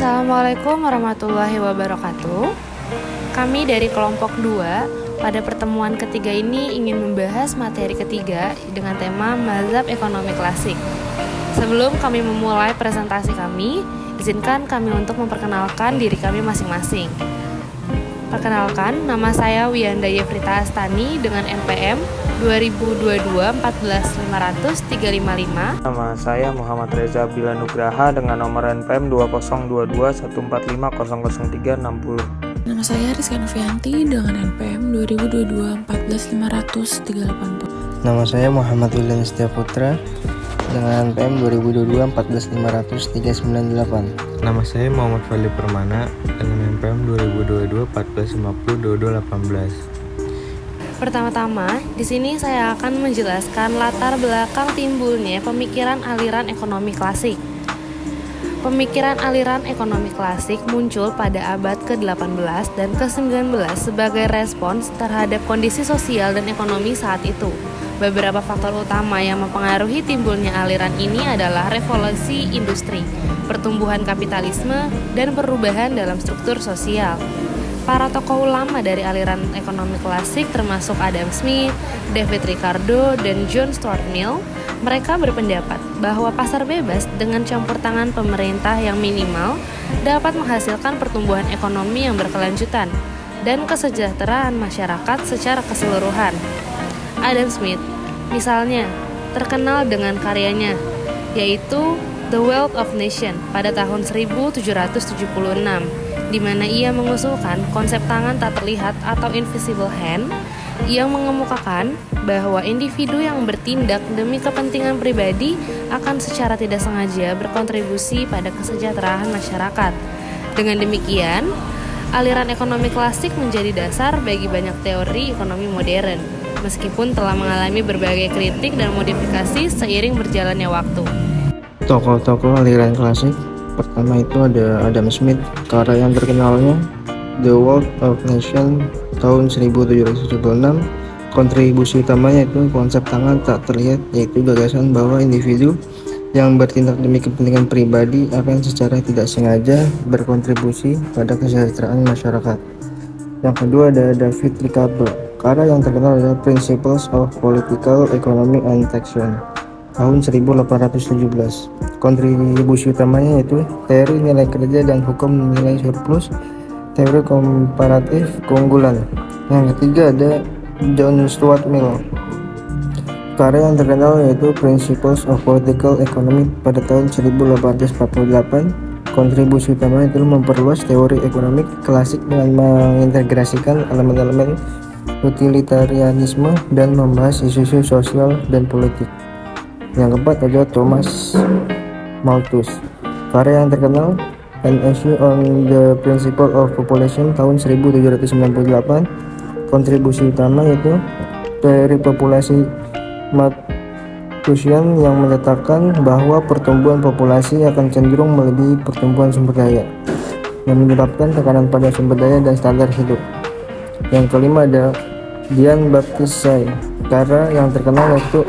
Assalamualaikum warahmatullahi wabarakatuh. Kami dari kelompok 2 pada pertemuan ketiga ini ingin membahas materi ketiga dengan tema mazhab ekonomi klasik. Sebelum kami memulai presentasi kami, izinkan kami untuk memperkenalkan diri kami masing-masing. Perkenalkan, nama saya Wiyanda Yefrita Astani dengan NPM 2022-14500-355. Nama saya Muhammad Reza Bila Nugraha dengan nomor NPM 2022-145000360. Nama saya Rizka Novianti dengan NPM 2022-14500-380. Nama saya Muhammad William Setiaputra dengan NPM 2022-14500-398. Nama saya Muhammad Fadli Permana dengan NPM 2022-1450-2218. Pertama-tama, di sini saya akan menjelaskan latar belakang timbulnya pemikiran aliran ekonomi klasik. Pemikiran aliran ekonomi klasik muncul pada abad ke-18 dan ke-19 sebagai respons terhadap kondisi sosial dan ekonomi saat itu. Beberapa faktor utama yang mempengaruhi timbulnya aliran ini adalah revolusi industri, pertumbuhan kapitalisme, dan perubahan dalam struktur sosial. Para tokoh ulama dari aliran ekonomi klasik termasuk Adam Smith, David Ricardo, dan John Stuart Mill, mereka berpendapat bahwa pasar bebas dengan campur tangan pemerintah yang minimal dapat menghasilkan pertumbuhan ekonomi yang berkelanjutan dan kesejahteraan masyarakat secara keseluruhan. Adam Smith, misalnya, terkenal dengan karyanya, yaitu The Wealth of Nations pada tahun 1776, di mana ia mengusulkan konsep tangan tak terlihat atau invisible hand yang mengemukakan bahwa individu yang bertindak demi kepentingan pribadi akan secara tidak sengaja berkontribusi pada kesejahteraan masyarakat. Dengan demikian, aliran ekonomi klasik menjadi dasar bagi banyak teori ekonomi modern, meskipun telah mengalami berbagai kritik dan modifikasi seiring berjalannya waktu. Tokoh-tokoh aliran klasik pertama itu ada Adam Smith, karya yang terkenalnya The Wealth of Nations tahun 1776. Kontribusi utamanya itu konsep tangan tak terlihat, yaitu gagasan bahwa individu yang bertindak demi kepentingan pribadi akan secara tidak sengaja berkontribusi pada kesejahteraan masyarakat. Yang kedua ada David Ricardo, karya yang terkenal adalah Principles of Political Economy and Taxation tahun 1817. Kontribusi utamanya yaitu teori nilai kerja dan hukum nilai surplus, teori komparatif keunggulan. Yang ketiga ada John Stuart Mill, karya yang terkenal yaitu Principles of Political Economy pada tahun 1848. Kontribusi utamanya itu memperluas teori ekonomi klasik dengan mengintegrasikan elemen-elemen utilitarianisme dan membahas isu-isu sosial dan politik. Yang keempat ada Thomas Malthus, karya yang terkenal An Essay on the Principle of Population tahun 1798. Kontribusi utama yaitu teori populasi Malthusian yang menyatakan bahwa pertumbuhan populasi akan cenderung melebihi pertumbuhan sumber daya, yang menyebabkan tekanan pada sumber daya dan standar hidup. Yang kelima ada Jean Baptiste Say, karya yang terkenal yaitu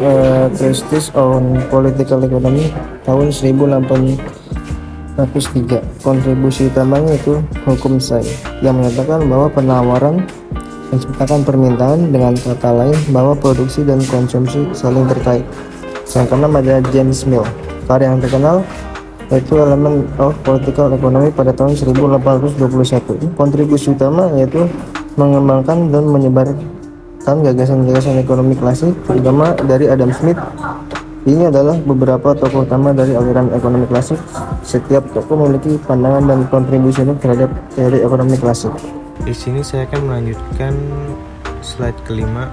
Treatise on Political Economy tahun 1803. Kontribusi utamanya itu hukum Say yang menyatakan bahwa penawaran menciptakan permintaan, dengan kata lain bahwa produksi dan konsumsi saling terkait. Yang keenam ada James Mill, karya yang terkenal yaitu Element of Political Economy pada tahun 1821. Kontribusi utama yaitu mengembangkan dan menyebarkan gagasan-gagasan ekonomi klasik, terutama dari Adam Smith. Ini adalah beberapa tokoh utama dari aliran ekonomi klasik. Setiap tokoh memiliki pandangan dan kontribusinya terhadap teori ekonomi klasik. Di sini saya akan melanjutkan slide kelima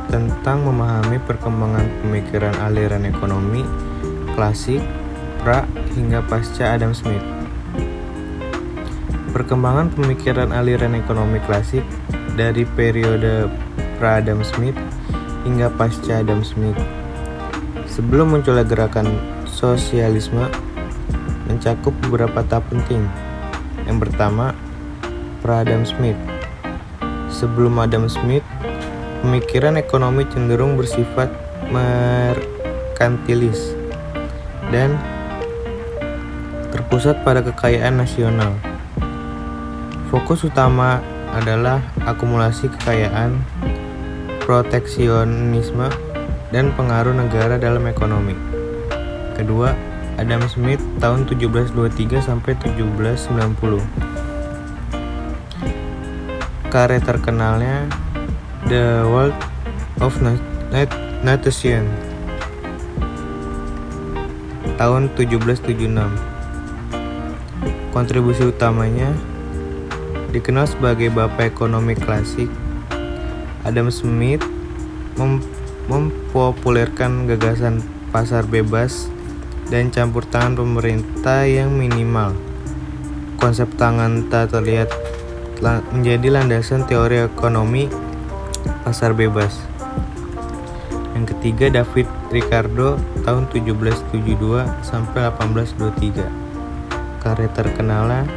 tentang memahami perkembangan pemikiran aliran ekonomi klasik pra hingga pasca Adam Smith. Perkembangan pemikiran aliran ekonomi klasik dari periode pra Adam Smith hingga pasca Adam Smith. Sebelum munculnya gerakan sosialisme, mencakup beberapa tahap penting. Yang pertama, pra Adam Smith. Sebelum Adam Smith, pemikiran ekonomi cenderung bersifat merkantilis dan terpusat pada kekayaan nasional. Fokus utama adalah akumulasi kekayaan, proteksionisme, dan pengaruh negara dalam ekonomi. Kedua, Adam Smith tahun 1723 sampai 1790. Karya terkenalnya The Wealth of Nations tahun 1776. Kontribusi utamanya dikenal sebagai Bapak Ekonomi Klasik. Adam Smith mempopulerkan gagasan pasar bebas dan campur tangan pemerintah yang minimal. Konsep tangan tak terlihat menjadi landasan teori ekonomi pasar bebas. Yang ketiga, David Ricardo tahun 1772 sampai 1823. Karya terkenalnya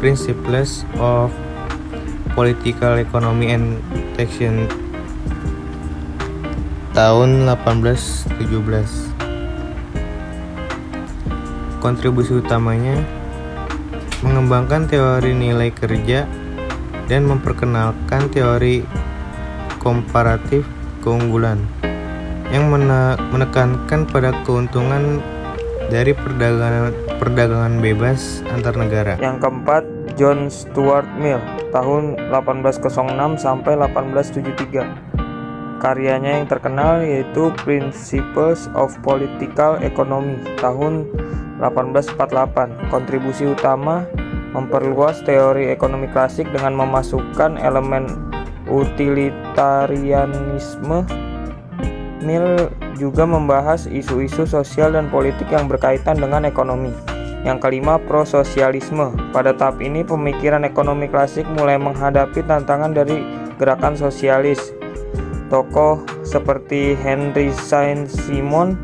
Principles of Political Economy and Taxation tahun 1817. Kontribusi utamanya mengembangkan teori nilai kerja dan memperkenalkan teori komparatif keunggulan yang menekankan pada keuntungan dari perdagangan bebas antar negara. Yang keempat, John Stuart Mill tahun 1806 sampai 1873. Karyanya yang terkenal yaitu Principles of Political Economy tahun 1848. Kontribusi utama memperluas teori ekonomi klasik dengan memasukkan elemen utilitarianisme. Mill juga membahas isu-isu sosial dan politik yang berkaitan dengan ekonomi. Yang kelima, prososialisme. Pada tahap ini pemikiran ekonomi klasik mulai menghadapi tantangan dari gerakan sosialis. Tokoh seperti Henry Saint-Simon,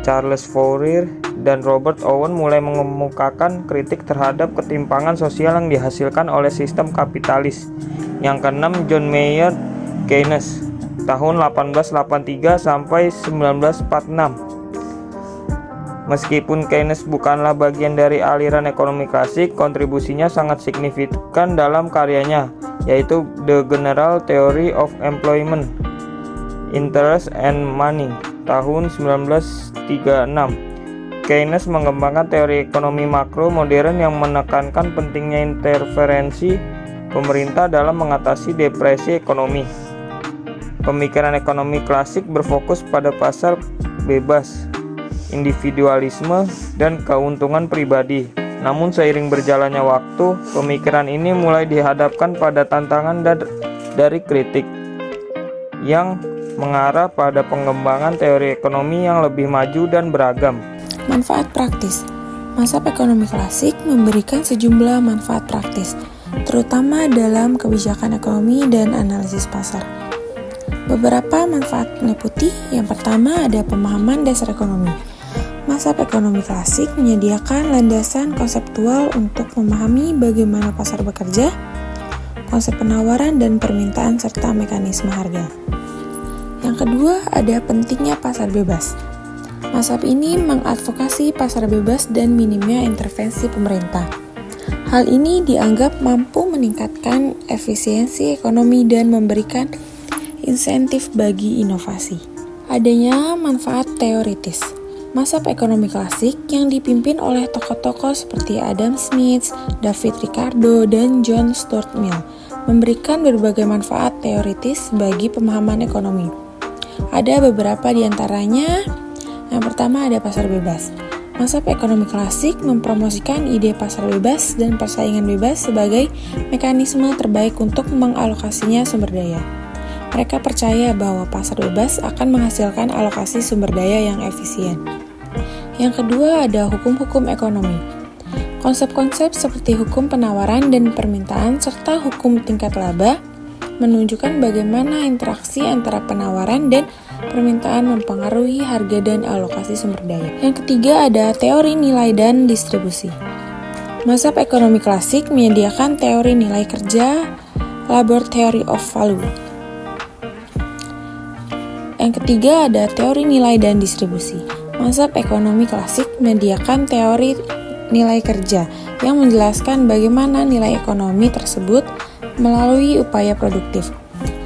Charles Fourier, dan Robert Owen mulai mengemukakan kritik terhadap ketimpangan sosial yang dihasilkan oleh sistem kapitalis. Yang keenam, John Maynard Keynes tahun 1883 sampai 1946. Meskipun Keynes bukanlah bagian dari aliran ekonomi klasik, kontribusinya sangat signifikan dalam karyanya, yaitu The General Theory of Employment, Interest and Money tahun 1936. Keynes mengembangkan teori ekonomi makro modern yang menekankan pentingnya intervensi pemerintah dalam mengatasi depresi ekonomi. Pemikiran ekonomi klasik berfokus pada pasar bebas, individualisme, dan keuntungan pribadi. Namun seiring berjalannya waktu, pemikiran ini mulai dihadapkan pada tantangan dari kritik yang mengarah pada pengembangan teori ekonomi yang lebih maju dan beragam. Manfaat praktis. Mazhab ekonomi klasik memberikan sejumlah manfaat praktis, terutama dalam kebijakan ekonomi dan analisis pasar. Beberapa manfaat meliputi: yang pertama ada pemahaman dasar ekonomi. Mazhab ekonomi klasik menyediakan landasan konseptual untuk memahami bagaimana pasar bekerja, konsep penawaran dan permintaan, serta mekanisme harga. Yang kedua ada pentingnya pasar bebas. Mazhab ini mengadvokasi pasar bebas dan minimnya intervensi pemerintah. Hal ini dianggap mampu meningkatkan efisiensi ekonomi dan memberikan insentif bagi inovasi. Adanya manfaat teoritis. Mazhab ekonomi klasik yang dipimpin oleh tokoh-tokoh seperti Adam Smith, David Ricardo, dan John Stuart Mill memberikan berbagai manfaat teoritis bagi pemahaman ekonomi. Ada beberapa di antaranya. Yang pertama ada pasar bebas. Mazhab ekonomi klasik mempromosikan ide pasar bebas dan persaingan bebas sebagai mekanisme terbaik untuk mengalokasinya sumber daya. Mereka percaya bahwa pasar bebas akan menghasilkan alokasi sumber daya yang efisien. Yang kedua ada hukum-hukum ekonomi. Konsep-konsep seperti hukum penawaran dan permintaan serta hukum tingkat laba menunjukkan bagaimana interaksi antara penawaran dan permintaan mempengaruhi harga dan alokasi sumber daya. Yang ketiga ada teori nilai dan distribusi. Mazhab ekonomi klasik menyediakan teori nilai kerja, labor theory of value. Yang ketiga ada teori nilai dan distribusi. Mazhab ekonomi klasik menyediakan teori nilai kerja yang menjelaskan bagaimana nilai ekonomi tersebut melalui upaya produktif.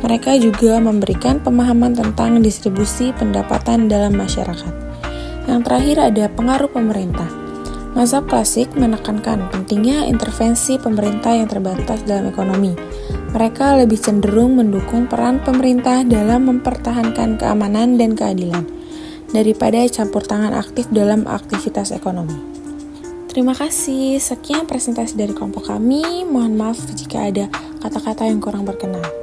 Mereka juga memberikan pemahaman tentang distribusi pendapatan dalam masyarakat. Yang terakhir ada pengaruh pemerintah. Mazhab klasik menekankan pentingnya intervensi pemerintah yang terbatas dalam ekonomi. Mereka lebih cenderung mendukung peran pemerintah dalam mempertahankan keamanan dan keadilan daripada campur tangan aktif dalam aktivitas ekonomi. Terima kasih, sekian presentasi dari kelompok kami. Mohon maaf jika ada kata-kata yang kurang berkenan.